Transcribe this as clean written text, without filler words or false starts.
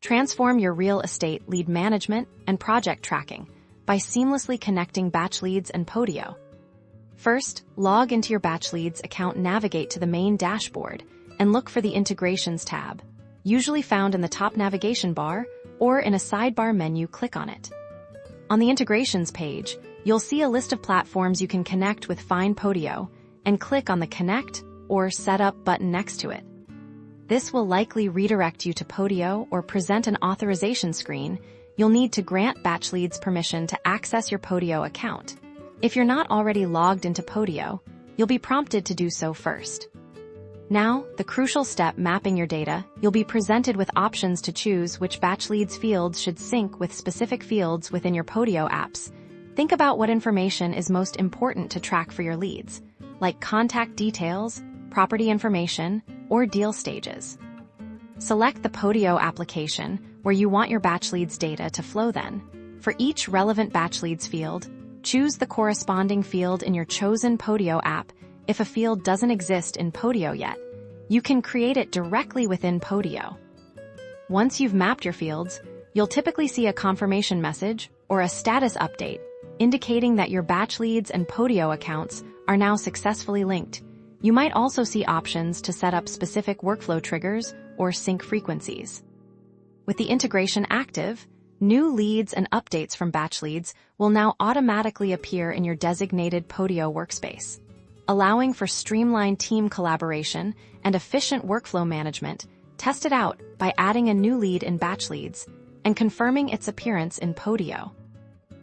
Transform your real estate lead management and project tracking by seamlessly connecting Batchleads and Podio. First, log into your Batchleads account, navigate to the main dashboard, and look for the Integrations tab, usually found in the top navigation bar or in a sidebar menu. Click on it. On the Integrations page, you'll see a list of platforms you can connect with. Find Podio and click on the Connect or Set Up button next to it. This will likely redirect you to Podio or present an authorization screen. You'll need to grant Batchleads permission to access your Podio account. If you're not already logged into Podio, you'll be prompted to do so first. Now, the crucial step: mapping your data. You'll be presented with options to choose which Batchleads fields should sync with specific fields within your Podio apps. Think about what information is most important to track for your leads, like contact details, property information, or deal stages. Select the Podio application where you want your Batchleads data to flow. Then, for each relevant Batchleads field, choose the corresponding field in your chosen Podio app. If a field doesn't exist in Podio yet, you can create it directly within Podio. Once you've mapped your fields, you'll typically see a confirmation message or a status update indicating that your Batchleads and Podio accounts are now successfully linked. You might also see options to set up specific workflow triggers or sync frequencies. With the integration active, new leads and updates from Batchleads will now automatically appear in your designated Podio workspace, allowing for streamlined team collaboration and efficient workflow management. Test it out by adding a new lead in Batchleads and confirming its appearance in Podio.